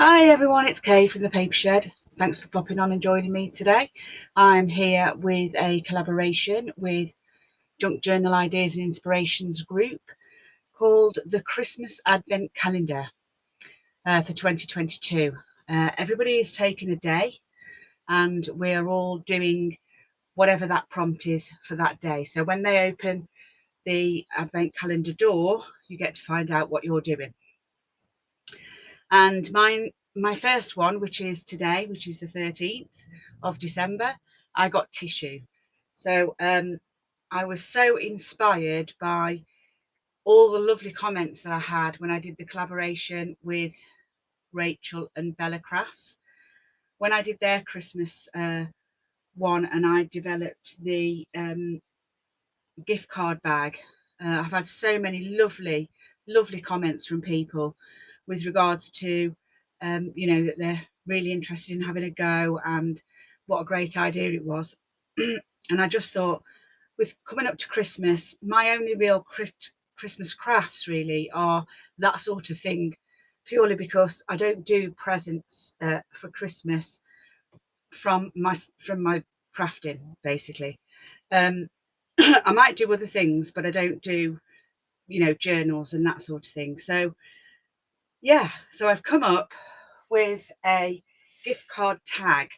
Hi everyone, it's Kay from the Paper Shed. Thanks for popping on and joining me today. I'm here with a collaboration with Junk Journal Ideas and Inspirations group called the Christmas Advent Calendar for 2022. Everybody is taking a day and we're all doing whatever that prompt is for that day. So when they open the Advent Calendar door, you get to find out what you're doing. And my first one, which is today, which is the 13th of December, I got tissue. So I was so inspired by all the lovely comments that I had when I did the collaboration with Rachel and Bella Crafts. When I did their Christmas one and I developed the gift card bag, I've had so many lovely comments from people with regards to that they're really interested in having a go and what a great idea it was. And I just thought, with coming up to Christmas, my only real Christmas crafts really are that sort of thing, purely because I don't do presents for Christmas from my crafting, basically. I might do other things, but I don't do, journals and that sort of thing. So yeah, so I've come up with a gift card tag.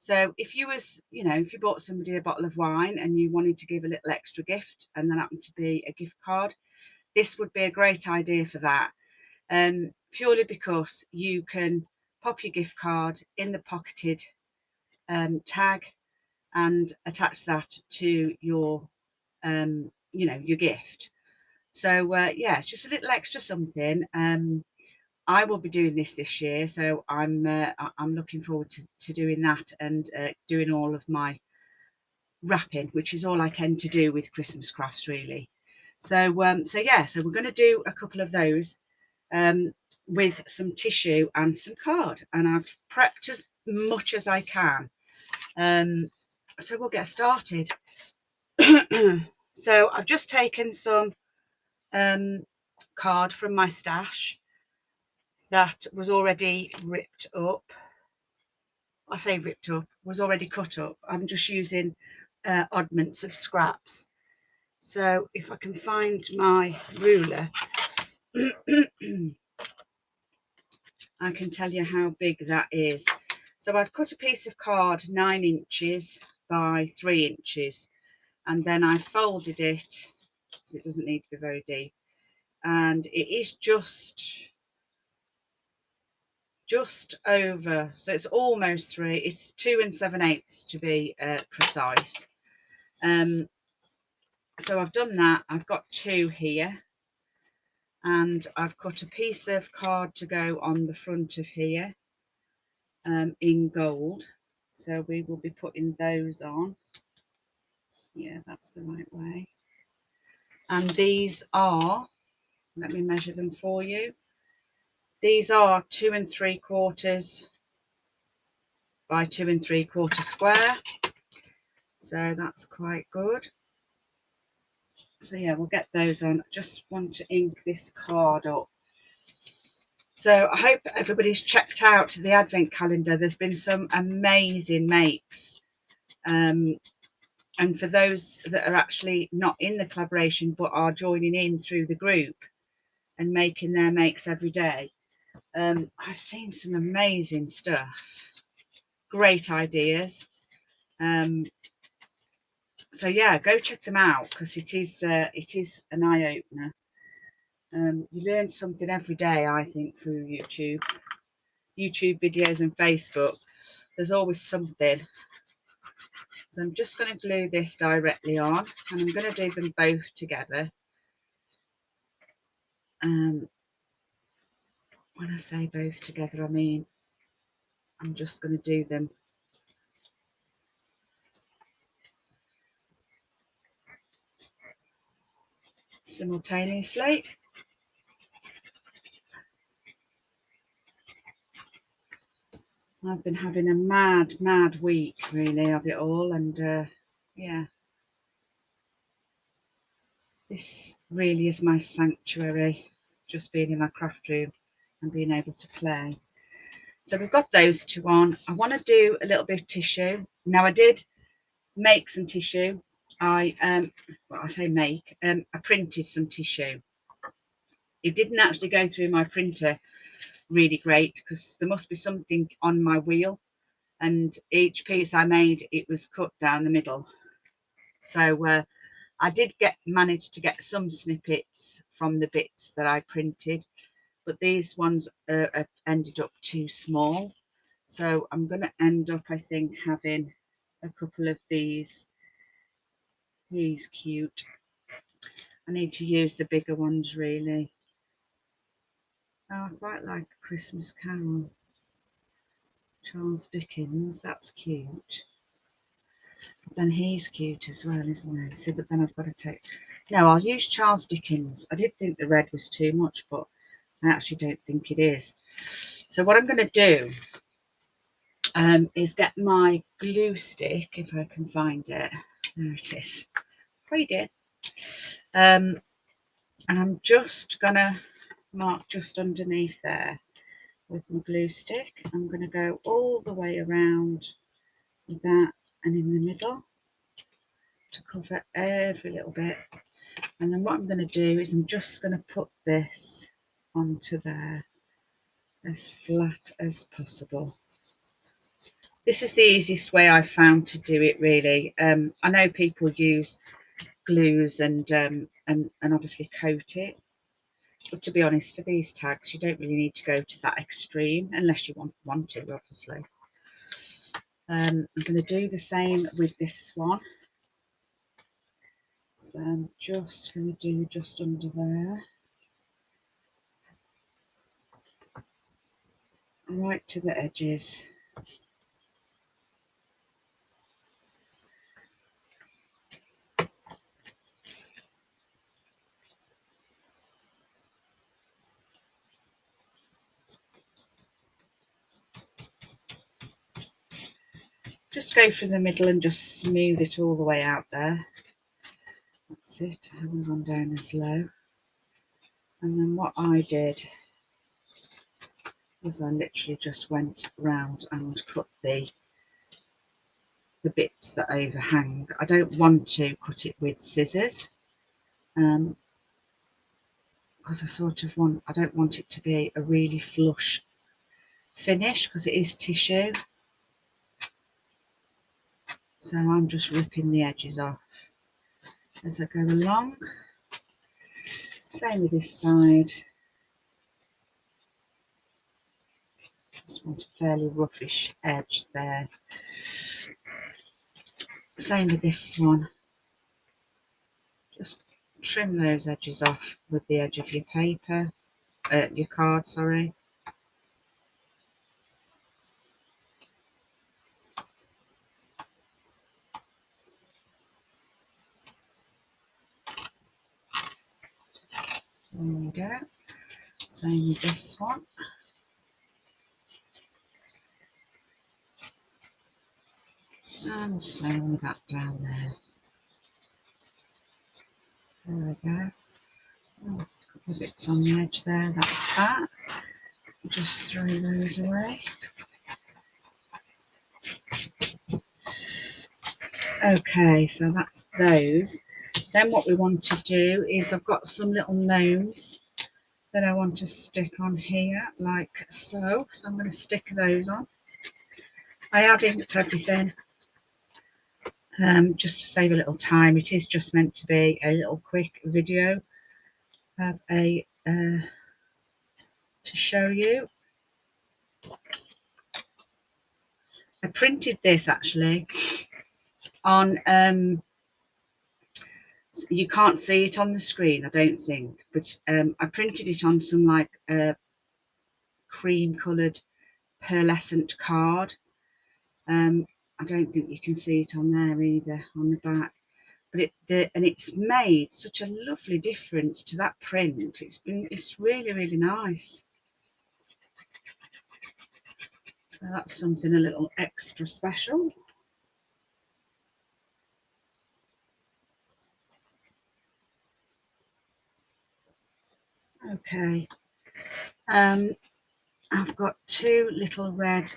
So if you bought somebody a bottle of wine and you wanted to give a little extra gift and there happened to be a gift card, this would be a great idea for that. Purely because you can pop your gift card in the pocketed tag and attach that to your your gift. So yeah, it's just a little extra something. I will be doing this year, so I'm looking forward to doing that and doing all of my wrapping, which is all I tend to do with Christmas crafts, really. So so we're going to do a couple of those with some tissue and some card, and I've prepped as much as I can. So we'll get started. So I've just taken some card from my stash that was already ripped up. I say ripped up, was already cut up. I'm just using oddments of scraps. So if I can find my ruler, I can tell you how big that is. So I've cut a piece of card 9 inches by 3 inches, and then I folded it because it doesn't need to be very deep, and it is just over, so it's almost 3, it's 2 7/8 to be precise. So I've done that. I've got 2 here, and I've cut a piece of card to go on the front of here in gold, so we will be putting those on. Yeah, that's the right way. And these are, let me measure them for you, these are 2 3/4 by 2 3/4 square, so that's quite good. So yeah, we'll get those on. I just want to ink this card up. So I hope everybody's checked out the advent calendar. There's been some amazing makes, and for those that are actually not in the collaboration but are joining in through the group and making their makes every day, I've seen some amazing stuff, great ideas. So yeah, go check them out, because it is an eye-opener. You learn something every day, I think, through YouTube videos and Facebook. There's always something. So I'm just going to glue this directly on, and I'm going to do them both together. When I say both together, I mean I'm just going to do them simultaneously. I've been having a mad week, really, of it all, and yeah, this really is my sanctuary, just being in my craft room and being able to play. So we've got those two on. I want to do a little bit of tissue. Now I did make some tissue. I say make, I printed some tissue. It didn't actually go through my printer really great because there must be something on my wheel, and each piece I made, it was cut down the middle. So I did manage to get some snippets from the bits that I printed, but these ones have ended up too small. So I'm going to end up, I think, having a couple of these. He's cute. I need to use the bigger ones really. Oh, I quite like Christmas Carol. Charles Dickens, that's cute. But then he's cute as well, isn't he? See, but then I've got to take... No, I'll use Charles Dickens. I did think the red was too much, but I actually don't think it is. So what I'm going to do is get my glue stick, if I can find it. There it is. Right there. And I'm just going to mark just underneath there with my glue stick. I'm going to go all the way around with that and in the middle to cover every little bit. And then what I'm going to do is I'm just going to put this onto there as flat as possible. This is the easiest way I've found to do it really. I know people use glues and obviously coat it, but to be honest, for these tags you don't really need to go to that extreme unless you want to, obviously. I'm going to do the same with this one. So I'm just going to do just under there, right to the edges. Just go through the middle and just smooth it all the way out there. That's it. I haven't gone down as low. And then what I did was I literally just went round and cut the bits that overhang. I don't want to cut it with scissors because I don't want it to be a really flush finish because it is tissue. So I'm just ripping the edges off as I go along. Same with this side. Just want a fairly roughish edge there. Same with this one. Just trim those edges off with the edge of your paper, your card, sorry. There we go. Same with this one. And same with that down there. There we go. Oh, a couple of bits on the edge there, that's that. Just throw those away. Okay, so that's those. Then what we want to do is I've got some little gnomes that I want to stick on here like so. So I'm going to stick those on. I have inked everything just to save a little time. It is just meant to be a little quick video of to show you. I printed this actually on you can't see it on the screen, I don't think, but I printed it on some like cream coloured pearlescent card. I don't think you can see it on there either on the back, but it's made such a lovely difference to that print. It's really nice. So that's something a little extra special. Okay. I've got two little red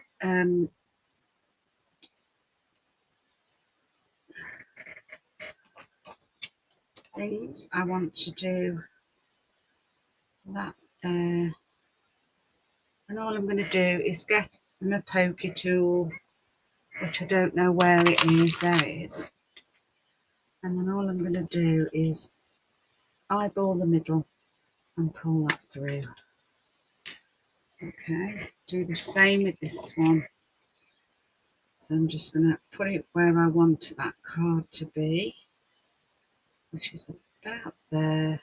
things. I want to do that there, and all I'm going to do is get my pokey tool, which I don't know where it is. There it is. And then all I'm going to do is eyeball the middle and pull that through. Okay, do the same with this one. So I'm just going to put it where I want that card to be, which is about there,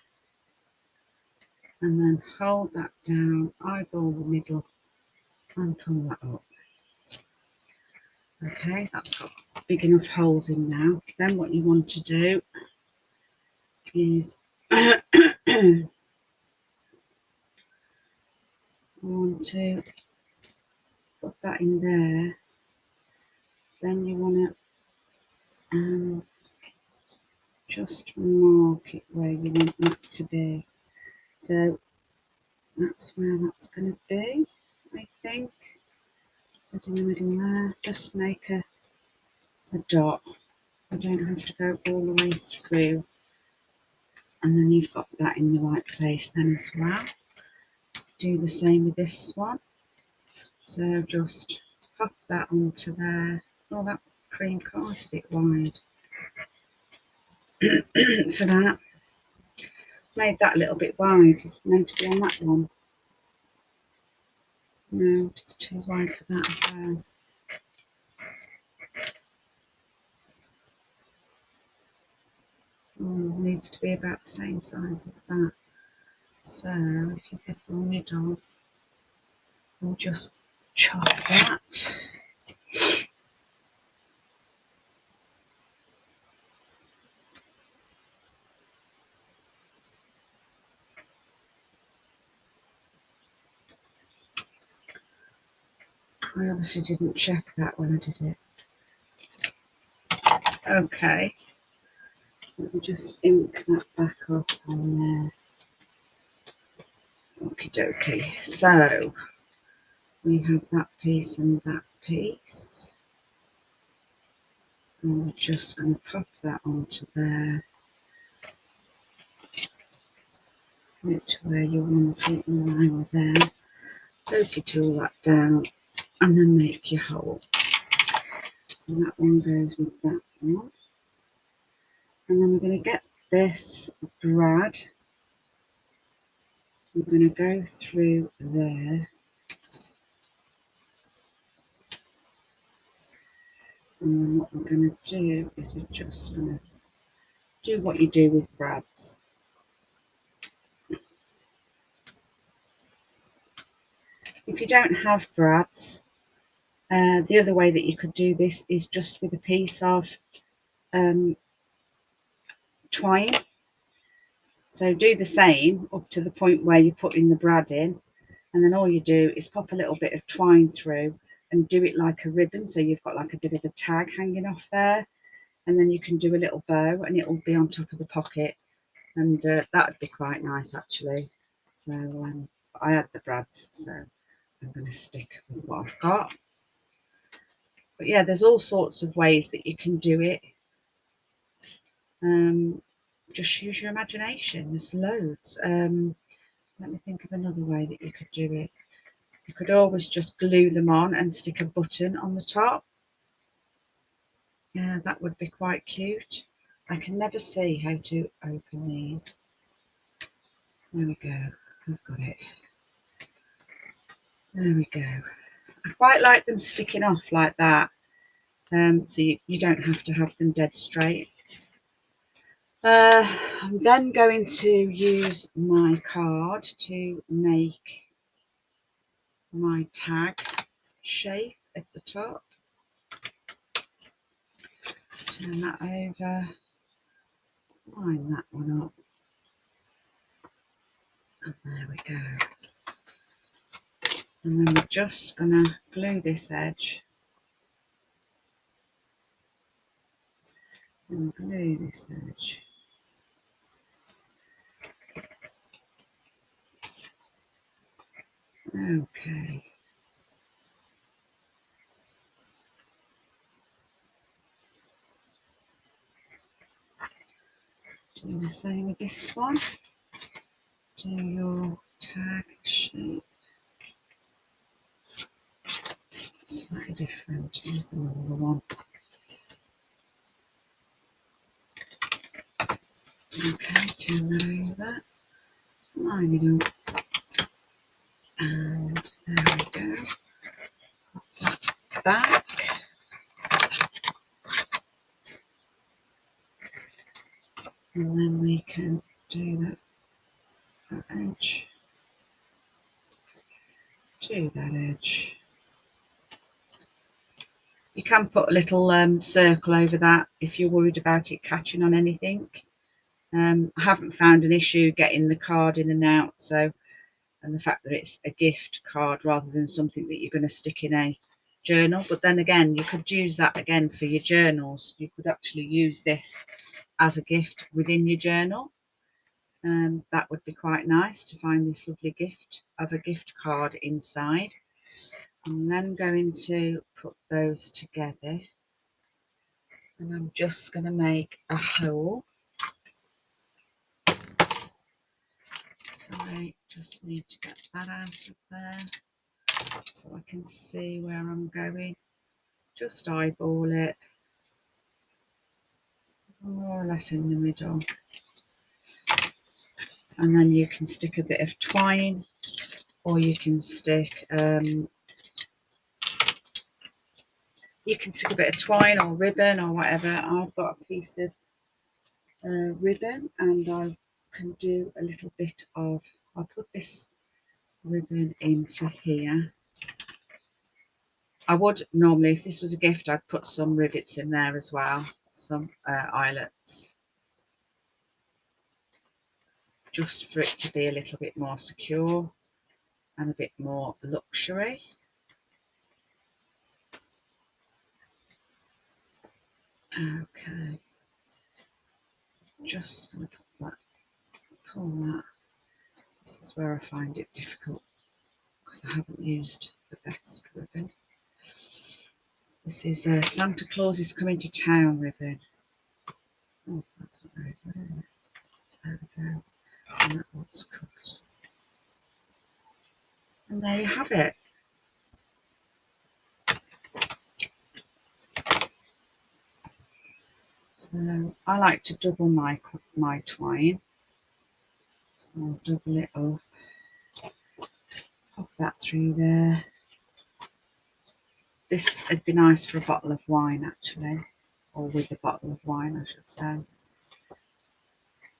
and then hold that down, eyeball the middle and pull that up. Okay, that's got big enough holes in now. Then what you want to do is you want to put that in there. Then you want to just mark it where you want that to be. So that's where that's going to be, I think. Put in the middle there. Just make a dot. You don't have to go all the way through. And then you've got that in the right place then as well. Do the same with this one. So just pop that onto there. Oh, that cream card's a bit wide for that. Made that a little bit wide. It's meant to be on that one. No, it's too wide for that as well. Needs to be about the same size as that. So if you get the middle, we'll just chop that. I obviously didn't check that when I did it. Okay, let me just ink that back up on there. Okie dokie. So we have that piece and that piece. And we're just going to pop that onto there. Put it to where you want it in line with there. Pokey tool that down and then make your hole. So that one goes with that one. And then we're going to get this brad. We're going to go through there. And then what we're going to do is we're just going to do what you do with brads. If you don't have brads, the other way that you could do this is just with a piece of twine. So do the same up to the point where you're putting the brad in, and then all you do is pop a little bit of twine through and do it like a ribbon, so you've got like a bit of a tag hanging off there, and then you can do a little bow and it will be on top of the pocket, and that would be quite nice actually. So I had the brads, so I'm going to stick with what I've got. But yeah, there's all sorts of ways that you can do it. Just use your imagination. There's loads. Let me think of another way that you could do it. You could always just glue them on and stick a button on the top. Yeah, that would be quite cute. I can never see how to open these. There we go. I've got it. There we go. I quite like them sticking off like that. So you don't have to have them dead straight. I'm then going to use my card to make my tag shape at the top. Turn that over, line that one up, and there we go. And then we're just going to glue this edge and glue this edge. Okay. Do the same with this one. Do your tag shape. Slightly different. Use the other one. Okay, turn that over. Line it up. And there we go. Pop that back. And then we can do that edge. Do that edge. You can put a little circle over that if you're worried about it catching on anything. I haven't found an issue getting the card in and out, so, and the fact that it's a gift card rather than something that you're going to stick in a journal. But then again, you could use that again for your journals. You could actually use this as a gift within your journal. That would be quite nice to find this lovely gift of a gift card inside. I'm then going to put those together, and I'm just going to make a hole. Sorry, just need to get that out of there so I can see where I'm going. Just eyeball it, more or less in the middle. And then you can stick a bit of twine, or you can stick a bit of twine or ribbon or whatever. I've got a piece of ribbon, and I can do a little bit of, I'll put this ribbon into here. I would normally, if this was a gift, I'd put some rivets in there as well, some eyelets, just for it to be a little bit more secure and a bit more luxury. Okay, just going to put that, pull that. This is where I find it difficult because I haven't used the best ribbon. This is Santa Claus is Coming to Town ribbon. Oh, that's not very good, is it? There we go. And that one's cut. And there you have it. So I like to double my twine. So I'll double it up. Pop that through there. This would be nice for a bottle of wine, actually, or with a bottle of wine, I should say.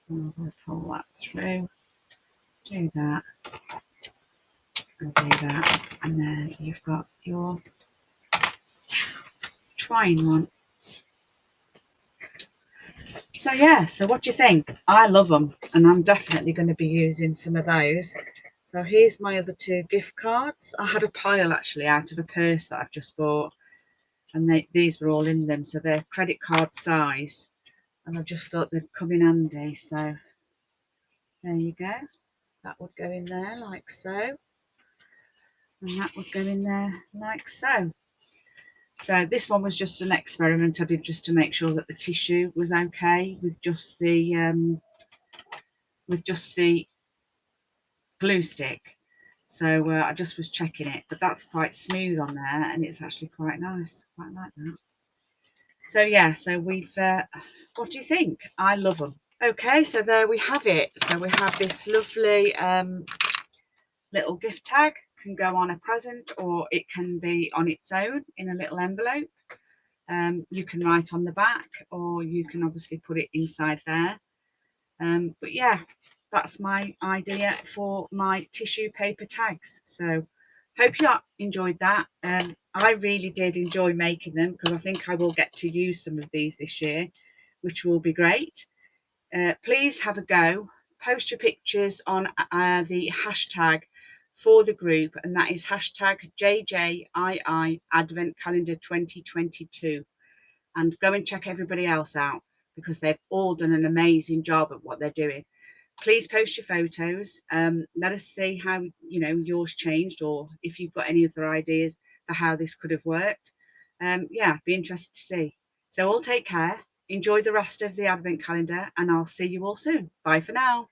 I'm going to pull that through, do that, and do that, and then you've got your twine one. So yeah, so what do you think? I love them, and I'm definitely going to be using some of those. So here's my other two gift cards. I had a pile actually out of a purse that I've just bought, and these were all in them, so they're credit card size, and I just thought they'd come in handy. So there you go. That would go in there like so, and that would go in there like so. So this one was just an experiment I did just to make sure that the tissue was okay with just the glue stick. So I just was checking it, but that's quite smooth on there, and it's actually quite nice. Quite like that. So yeah, so we've what do you think? I love them. Okay, so there we have it. So we have this lovely little gift tag. Can go on a present, or it can be on its own in a little envelope. You can write on the back, or you can obviously put it inside there. But yeah, that's my idea for my tissue paper tags. So hope you enjoyed that. I really did enjoy making them, because I think I will get to use some of these this year, which will be great. Please have a go. Post your pictures on the hashtag for the group, and that is hashtag JJII Advent Calendar 2022. And go and check everybody else out, because they've all done an amazing job at what they're doing. Please post your photos. Let us see how yours changed, or if you've got any other ideas for how this could have worked. Yeah, be interested to see. So all take care. Enjoy the rest of the advent calendar, and I'll see you all soon. Bye for now.